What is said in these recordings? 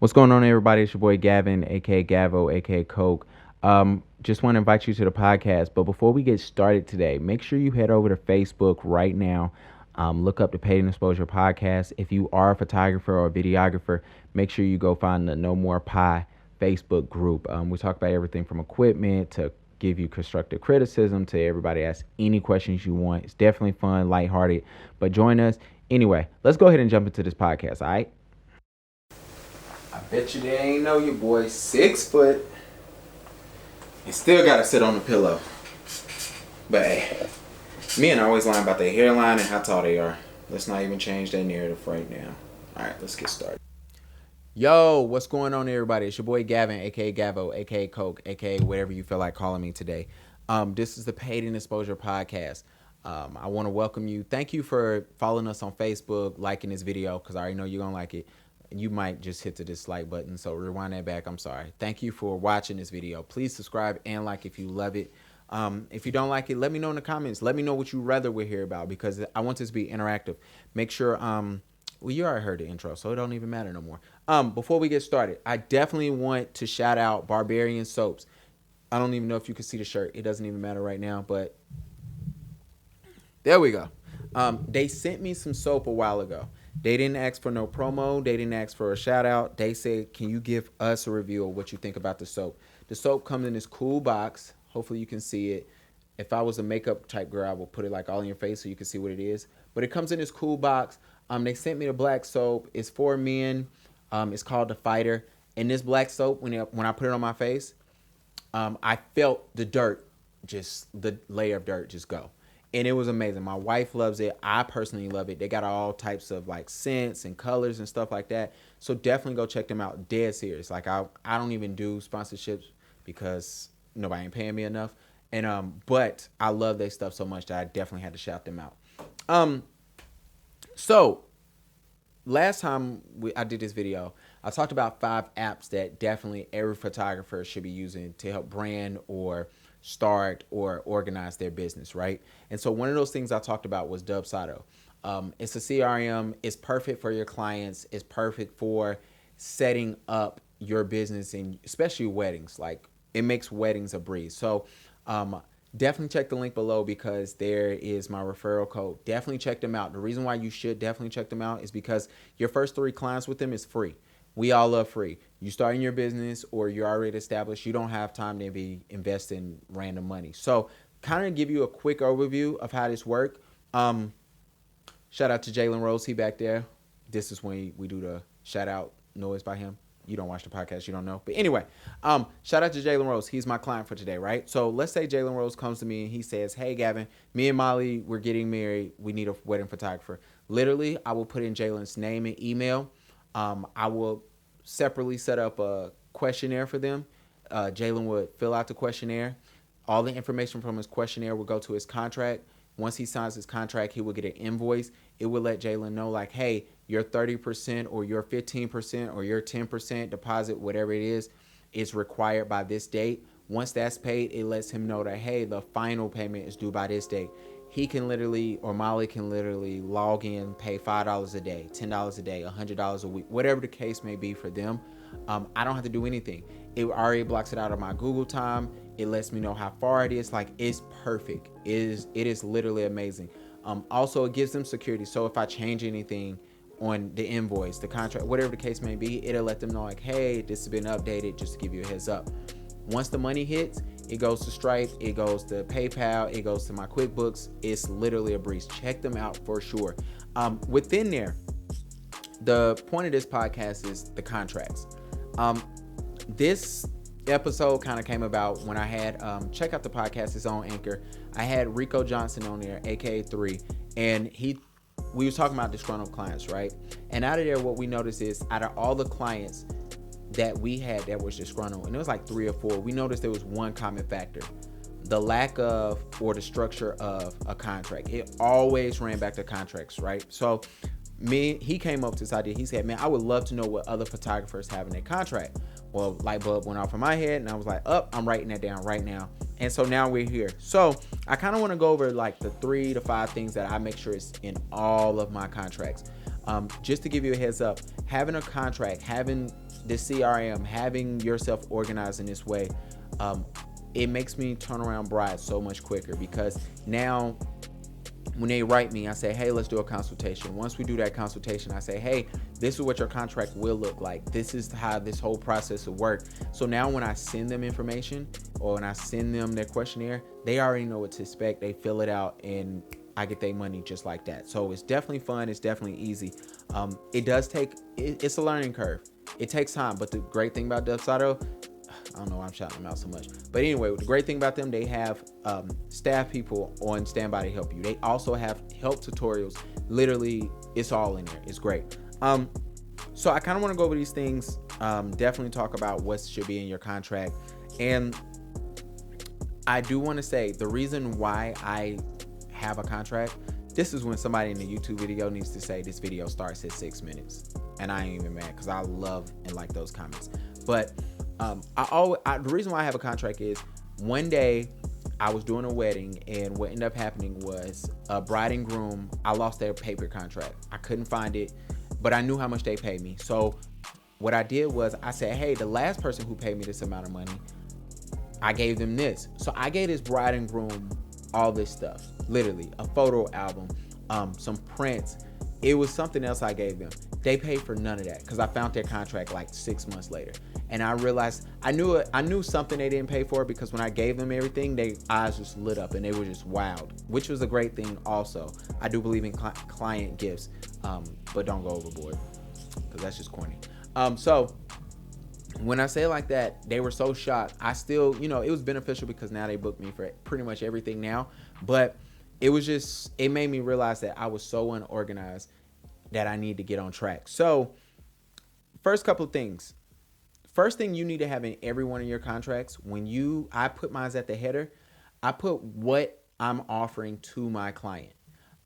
What's going on, everybody? It's your boy Gavin, aka Gavo, aka Coke. Just want to invite you to the podcast. But before we get started today, make sure you head over to Facebook right now. Look up the Paid and Exposure podcast. If you are a photographer or a videographer, make sure you go find the No More Pie Facebook group. We talk about everything from equipment to give you constructive criticism to everybody ask any questions you want. It's definitely fun, lighthearted. But join us. Anyway, let's go ahead and jump into this podcast, all right? I bet you they ain't know your boy 6 foot and still gotta sit on the pillow. But hey, men always lying about their hairline and how tall they are. Let's not even change that narrative right now. Alright, let's get started. Yo, what's going on, everybody? It's your boy Gavin, aka Gavo, aka Coke, aka whatever you feel like calling me today. This is the Paid and Exposure podcast. I want to welcome you. Thank you for following us on Facebook, liking this video, because I already know you're gonna like it. You might just hit the dislike button, so rewind that back. I'm sorry. Thank you for watching this video. Please subscribe and like if you love it. If you don't like it, let me know in the comments. Let me know what you rather we hear about, because I want this to be interactive. Make sure, well, you already heard the intro, so it don't even matter no more. Before we get started, I definitely want to shout out Barbarian Soaps. I don't even know if you can see the shirt. It doesn't even matter right now, but there we go. They sent me some soap a while ago. They didn't ask for no promo. They didn't ask for a shout out. They said, can you give us a review of what you think about the soap? The soap comes in this cool box. Hopefully you can see it. If I was a makeup type girl, I would put it like all in your face so you can see what it is. But it comes in this cool box. They sent me the black soap. It's for men. It's called the Fighter. And this black soap, when I put it on my face, I felt the dirt, just the layer of dirt just go. And it was amazing. My wife loves it. I personally love it. They got all types of like scents and colors and stuff like that. So definitely go check them out. Dead serious. Like I don't even do sponsorships because nobody ain't paying me enough. And but I love their stuff so much that I definitely had to shout them out. So last time I did this video, I talked about 5 apps that definitely every photographer should be using to help brand or start or organize their business, right? And so one of those things I talked about was Dubsado. It's a CRM. It's perfect for your clients. It's perfect for setting up your business, and especially weddings. Like, it makes weddings a breeze. So definitely check the link below, because there is my referral code. Definitely check them out. The reason why you should definitely check them out is because your first 3 clients with them is free. We all love free. You starting your business or you're already established, you don't have time to be investing random money. So kind of give you a quick overview of how this works. Shout out to Jalen Rose. He back there. This is when we do the shout out noise by him. You don't watch the podcast, you don't know. But anyway, shout out to Jalen Rose. He's my client for today, right? So let's say Jalen Rose comes to me and he says, hey, Gavin, me and Molly, we're getting married. We need a wedding photographer. Literally, I will put in Jalen's name and email. I will separately set up a questionnaire for them. Jalen would fill out the questionnaire. All the information from his questionnaire will go to his contract. Once he signs his contract, he will get an invoice. It will let Jalen know, like, hey, your 30% or your 15% or your 10% deposit, whatever it is required by this date. Once that's paid, it lets him know that, hey, the final payment is due by this date. He can literally, or Molly can literally log in, pay $5 a day, $10 a day, $100 a week, whatever the case may be for them. I don't have to do anything. It already blocks it out of my Google time. It lets me know how far it is. Like, it's perfect. It is literally amazing. Also, it gives them security. So if I change anything on the invoice, the contract, whatever the case may be, it'll let them know, like, hey, this has been updated, just to give you a heads up. Once the money hits, it goes to Stripe, it goes to PayPal, it goes to my QuickBooks. It's literally a breeze. Check them out for sure. Within there, the point of this podcast is the contracts. This episode kind of came about when I had, check out the podcast, it's on Anchor. I had Rico Johnson on there, aka 3, and we was talking about disgruntled clients, right? And out of there, what we noticed is, out of all the clients that we had that was disgruntled, and it was like 3 or 4, we noticed there was one common factor: the lack of, or the structure of, a contract. It always ran back to contracts, right? So he came up with this idea. He said, man, I would love to know what other photographers have in their contract. Well, light bulb went off in my head, and I was like, I'm writing that down right now. And so now we're here. So I kind of want to go over like the 3 to 5 things that I make sure is in all of my contracts. Just to give you a heads up, having a contract, having the CRM, having yourself organized in this way, um, it makes me turn around brides so much quicker, because now when they write me, I say, hey, let's do a consultation. Once we do that consultation, I say, hey, this is what your contract will look like. This is how this whole process will work. So now when I send them information, or when I send them their questionnaire, they already know what to expect. They fill it out and I get their money just like that. So it's definitely fun. It's definitely easy. It does take, it's a learning curve. It takes time. But the great thing about Dubsado, I don't know why I'm shouting them out so much. But anyway, the great thing about them, they have staff people on standby to help you. They also have help tutorials. Literally, it's all in there. It's great. So I kind of want to go over these things. Definitely talk about what should be in your contract. And I do want to say the reason why I have a contract, this is when somebody in the YouTube video needs to say this video starts at 6 minutes. And I ain't even mad, because I love and like those comments. But the reason why I have a contract is, one day I was doing a wedding, and what ended up happening was a bride and groom, I lost their paper contract. I couldn't find it, but I knew how much they paid me. So what I did was I said, hey, the last person who paid me this amount of money, I gave them this. So I gave this bride and groom all this stuff, literally a photo album, some prints. It was something else I gave them. They paid for none of that, because I found their contract like 6 months later. And I realized I knew something they didn't pay for, because when I gave them everything, their eyes just lit up and they were just wowed, which was a great thing also. I do believe in client gifts, but don't go overboard, because that's just corny. So when I say it like that, they were so shocked. I still, it was beneficial, because now they booked me for pretty much everything now. But it made me realize that I was so unorganized that I need to get on track. So first couple of things. First thing you need to have in every one of your contracts, I put mine at the header, I put what I'm offering to my client.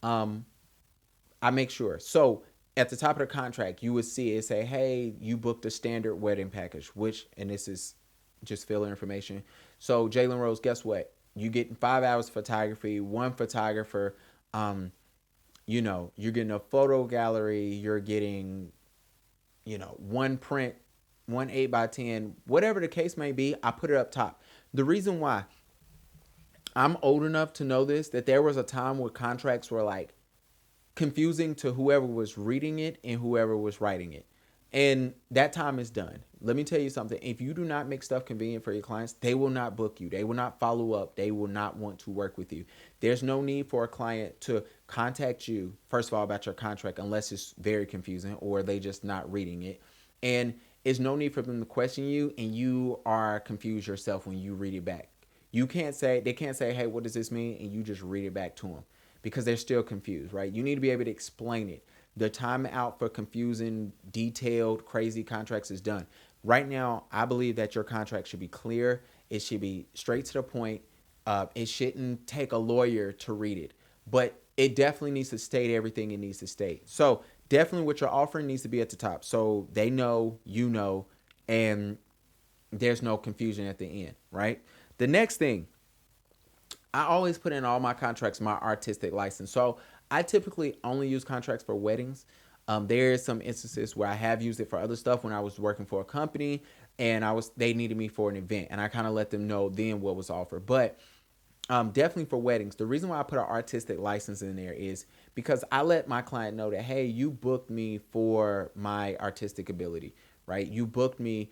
I make sure. So at the top of the contract, you would see it say, hey, you booked a standard wedding package, and this is just filler information. So Jalen Rose, guess what? You get 5 hours of photography, one photographer, you're getting a photo gallery, you're getting, one print, one 8x10, whatever the case may be. I put it up top. The reason why, I'm old enough to know this, that there was a time where contracts were like confusing to whoever was reading it and whoever was writing it. And that time is done. Let me tell you something. If you do not make stuff convenient for your clients, they will not book you. They will not follow up. They will not want to work with you. There's no need for a client to contact you, first of all, about your contract, unless it's very confusing or they just not reading it. And there's no need for them to question you, and you are confused yourself when you read it back. They can't say, hey, what does this mean? And you just read it back to them, because they're still confused, right? You need to be able to explain it. The time out for confusing, detailed, crazy contracts is done. Right now, I believe that your contract should be clear. It should be straight to the point. It shouldn't take a lawyer to read it, but it definitely needs to state everything it needs to state. So definitely what you're offering needs to be at the top, so they know, and there's no confusion at the end, right? The next thing, I always put in all my contracts my artistic license. So I typically only use contracts for weddings. There is some instances where I have used it for other stuff when I was working for a company and they needed me for an event, and I kind of let them know then what was offered. But definitely for weddings, the reason why I put an artistic license in there is because I let my client know that, hey, you booked me for my artistic ability, right? You booked me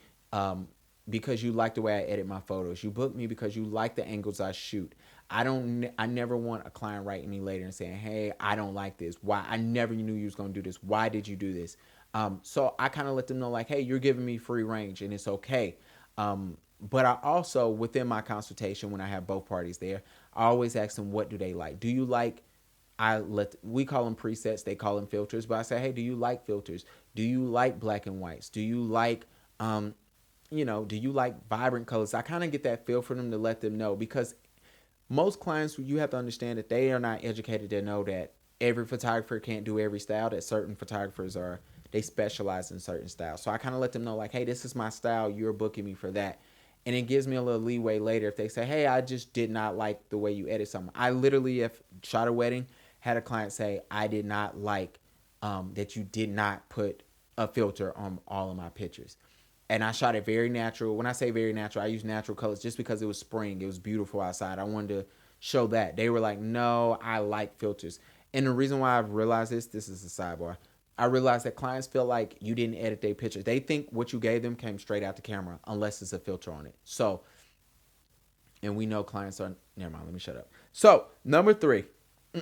because you like the way I edit my photos. You booked me because you like the angles I shoot. I never want a client writing me later and saying, hey, I don't like this. Why? I never knew you was going to do this. Why did you do this? So I kind of let them know, like, hey, you're giving me free range and it's okay. But I also, within my consultation, when I have both parties there, I always ask them, what do they like? Do you like, we call them presets, they call them filters, but I say, hey, do you like filters? Do you like black and whites? Do you like, do you like vibrant colors? I kind of get that feel for them to let them know, because most clients, you have to understand that they are not educated to know that every photographer can't do every style, that certain photographers they specialize in certain styles. So I kind of let them know, like, hey, this is my style. You're booking me for that. And it gives me a little leeway later if they say, hey, I just did not like the way you edit something. I literally have shot a wedding, had a client say, I did not like that you did not put a filter on all of my pictures. and I shot it very natural. When I say very natural, I use natural colors just because it was spring. It was beautiful outside. I wanted to show that. They were like, no, I like filters. And the reason why I've realized this is a sidebar. I realized that clients feel like you didn't edit their picture. They think what you gave them came straight out the camera unless it's a filter on it. So, and we know clients are, never mind, let me shut up. So, number 3,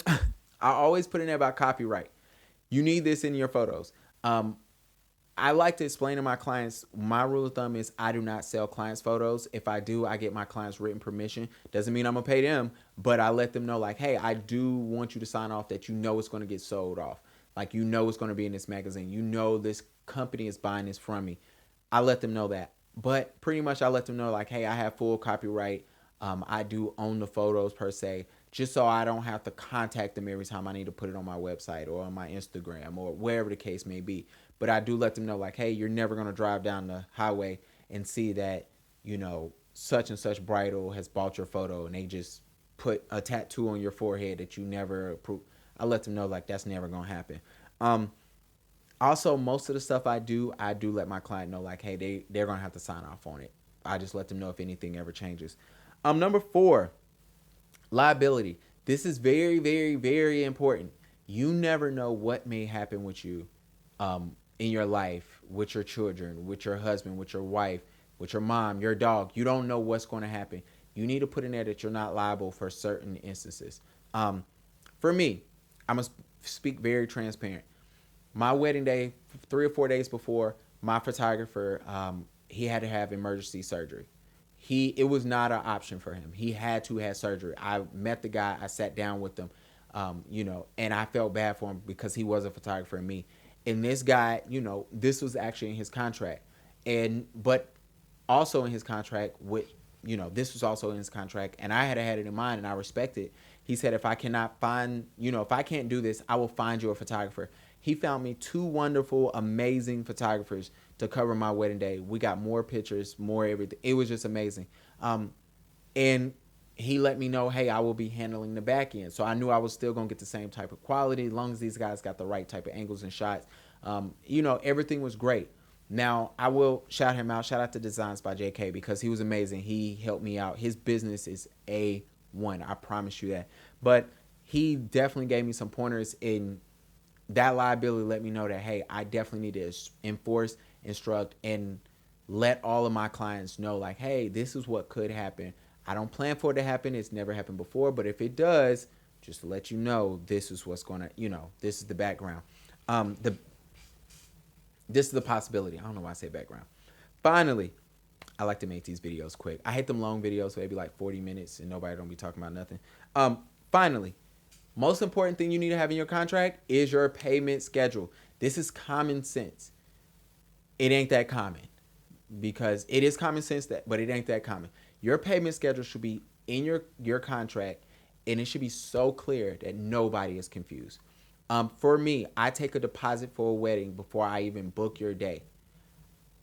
I always put in there about copyright. You need this in your photos. I like to explain to my clients, my rule of thumb is I do not sell clients' photos. If I do, I get my clients written permission. Doesn't mean I'm going to pay them, but I let them know like, hey, I do want you to sign off that you know it's going to get sold off. Like, you know it's going to be in this magazine. You know this company is buying this from me. I let them know that. But pretty much I let them know like, hey, I have full copyright. I do own the photos per se, just so I don't have to contact them every time I need to put it on my website or on my Instagram or wherever the case may be. But I do let them know like, hey, you're never going to drive down the highway and see that, you know, such and such bridal has bought your photo and they just put a tattoo on your forehead that you never approved. I let them know like that's never going to happen. Also, most of the stuff I do let my client know like, hey, they're going to have to sign off on it. I just let them know if anything ever changes. Number 4, liability. This is very, very, very important. You never know what may happen with you in your life, with your children, with your husband, with your wife, with your mom, your dog. You don't know what's going to happen. You need to put in there that you're not liable for certain instances. For me, I must speak very transparent. My wedding day, 3 or 4 days before, my photographer, he had to have emergency surgery. It was not an option for him. He had to have surgery. I met the guy. I sat down with him, and I felt bad for him because he was a photographer and me. And this guy, this was actually in his contract, but also in his contract this was also in his contract, and I had it in mind, and I respect it. He said, if I cannot find, if I can't do this, I will find you a photographer. He found me 2 wonderful, amazing photographers to cover my wedding day. We got more pictures, more everything. It was just amazing. And he let me know, hey, I will be handling the back end. So I knew I was still going to get the same type of quality as long as these guys got the right type of angles and shots. Everything was great. Now, I will shout him out. Shout out to Designs by JK because he was amazing. He helped me out. His business is A1. I promise you that. But he definitely gave me some pointers in that liability. Let me know that, hey, I definitely need to enforce, instruct, and let all of my clients know, like, hey, this is what could happen. I don't plan for it to happen. It's never happened before. But if it does, just to let you know, this is what's going to, this is the background. This is the possibility. I don't know why I say background. Finally, I like to make these videos quick. I hate them long videos, so maybe like 40 minutes and nobody don't be talking about nothing. Finally, most important thing you need to have in your contract is your payment schedule. This is common sense. It ain't that common because it is common sense, but it ain't that common. Your payment schedule should be in your contract, and it should be so clear that nobody is confused. For me, I take a deposit for a wedding before I even book your day.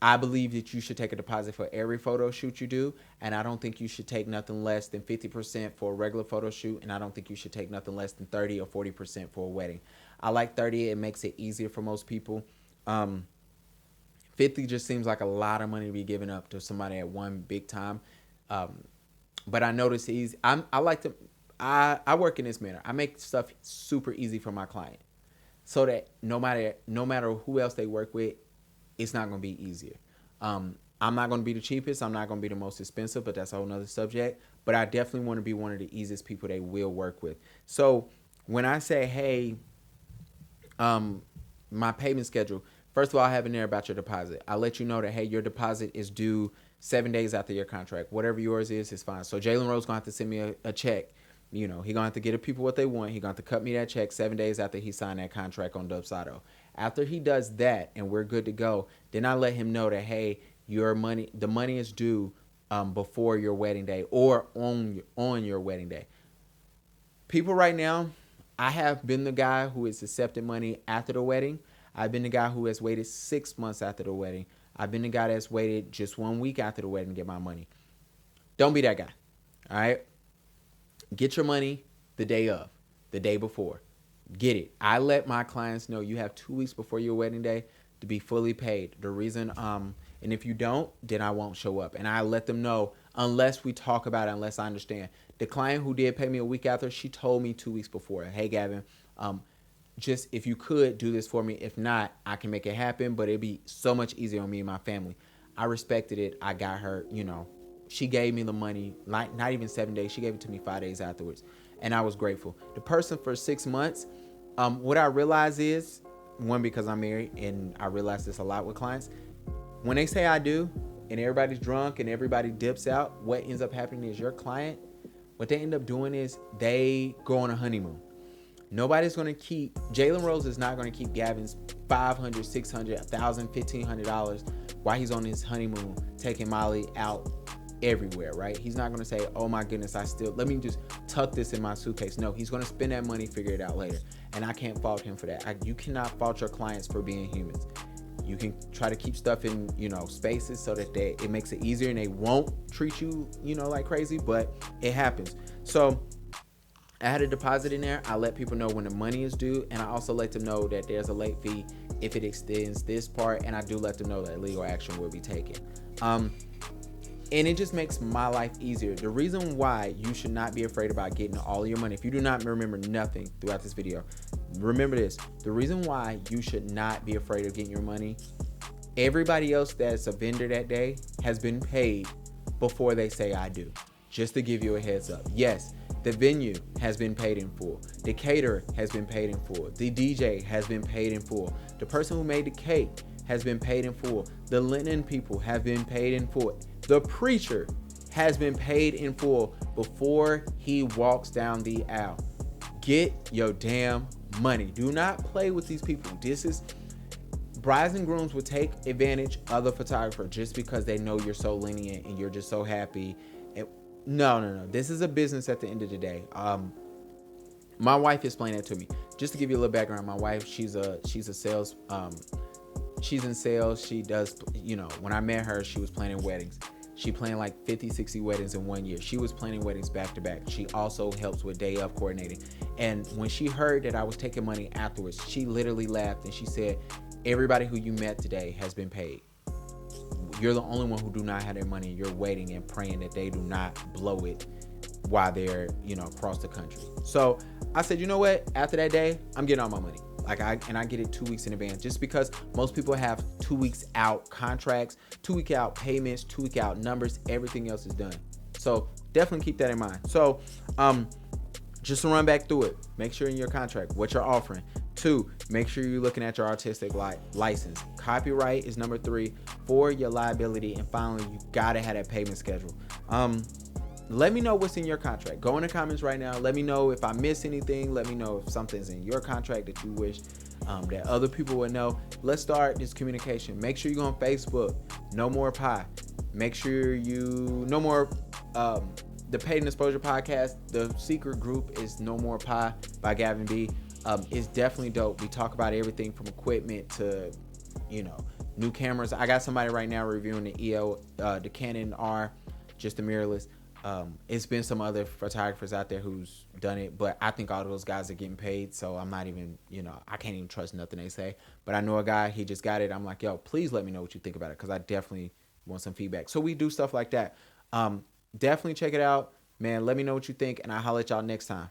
I believe that you should take a deposit for every photo shoot you do, and I don't think you should take nothing less than 50% for a regular photo shoot, and I don't think you should take nothing less than 30 or 40% for a wedding. I like 30. It makes it easier for most people. 50 just seems like a lot of money to be given up to somebody at one big time. But I notice I work in this manner. I make stuff super easy for my client so that no matter who else they work with, it's not going to be easier. I'm not going to be the cheapest. I'm not going to be the most expensive, but that's a whole nother subject. But I definitely want to be one of the easiest people they will work with. So when I say, hey, my payment schedule, first of all, I have in there about your deposit. I'll let you know that, hey, your deposit is due 7 days after your contract. Whatever yours is fine. So Jalen Rose going to have to send me a check. He going to have to get the people what they want. He going to have to cut me that check 7 days after he signed that contract on Dubsado. After he does that and we're good to go, then I let him know that, hey, the money is due before your wedding day or on your wedding day. People right now, I have been the guy who has accepted money after the wedding. I've been the guy who has waited 6 months after the wedding. I've been the guy that's waited just 1 week after the wedding to get my money. Don't be that guy. All right? Get your money the day of, the day before. Get it. I let my clients know you have 2 weeks before your wedding day to be fully paid. The reason And if you don't, then I won't show up. And I let them know unless we talk about it, unless I understand. The client who did pay me a week after, she told me 2 weeks before, hey, Gavin, just if you could do this for me. If not, I can make it happen, but it'd be so much easier on me and my family. I respected it. I got her, she gave me the money, not even 7 days. She gave it to me 5 days afterwards. And I was grateful. The person for 6 months, what I realize is, one, because I'm married and I realize this a lot with clients, when they say I do and everybody's drunk and everybody dips out, what ends up happening is your client, what they end up doing is they go on a honeymoon. Nobody's going to keep, Jalen Rose is not going to keep Gavin's $500, $600, $1,000, $1,500 while he's on his honeymoon, taking Molly out everywhere, right? He's not going to say, oh my goodness, let me just tuck this in my suitcase. No, he's going to spend that money, figure it out later. And I can't fault him for that. You cannot fault your clients for being humans. You can try to keep stuff in, spaces so that it makes it easier and they won't treat you, like crazy, but it happens. So I had a deposit in there. I let people know when the money is due, and I also let them know that there's a late fee if it extends this part, and I do let them know that legal action will be taken. And it just makes my life easier. The reason why you should not be afraid about getting all your money, if you do not remember nothing throughout this video, remember this. The reason why you should not be afraid of getting your money, everybody else that's a vendor that day has been paid before they say I do. Just to give you a heads up. Yes, the venue has been paid in full. The caterer has been paid in full. The DJ has been paid in full. The person who made the cake has been paid in full. The linen people have been paid in full. The preacher has been paid in full before he walks down the aisle. Get your damn money. Do not play with these people. Brides and grooms will take advantage of the photographer just because they know you're so lenient and you're just so happy. No. This is a business at the end of the day. My wife explained that to me. Just to give you a little background, my wife, she's a sales, she's in sales. She does, when I met her, she was planning weddings. She planned like 50, 60 weddings in 1 year. She was planning weddings back to back. She also helps with day of coordinating. And when she heard that I was taking money afterwards, she literally laughed and she said, everybody who you met today has been paid. You're the only one who do not have their money. You're waiting and praying that they do not blow it while they're, across the country. So I said, you know what? After that day, I'm getting all my money. I get it 2 weeks in advance, just because most people have 2 weeks out contracts, 2 week out payments, 2 week out numbers. Everything else is done. So definitely keep that in mind. So just to run back through it, make sure in your contract what you're offering. 2, make sure you're looking at your artistic license. Copyright is number 3. 4, your liability. And finally, you gotta have that payment schedule. Let me know what's in your contract. Go in the comments right now. Let me know if I miss anything. Let me know if something's in your contract that you wish that other people would know. Let's start this communication. Make sure you go on Facebook. No More Pie. Make sure no more the Paid and Exposure podcast. The secret group is No More Pie by Gavin B. It's definitely dope. We talk about everything from equipment to, new cameras. I got somebody right now reviewing the Canon R, just the mirrorless. It's been some other photographers out there who's done it, but I think all those guys are getting paid, so I'm not even, I can't even trust nothing they say. But I know a guy, he just got it. I'm like, yo, please let me know what you think about it, because I definitely want some feedback. So we do stuff like that. Definitely check it out, man. Let me know what you think, and I'll holler at y'all next time.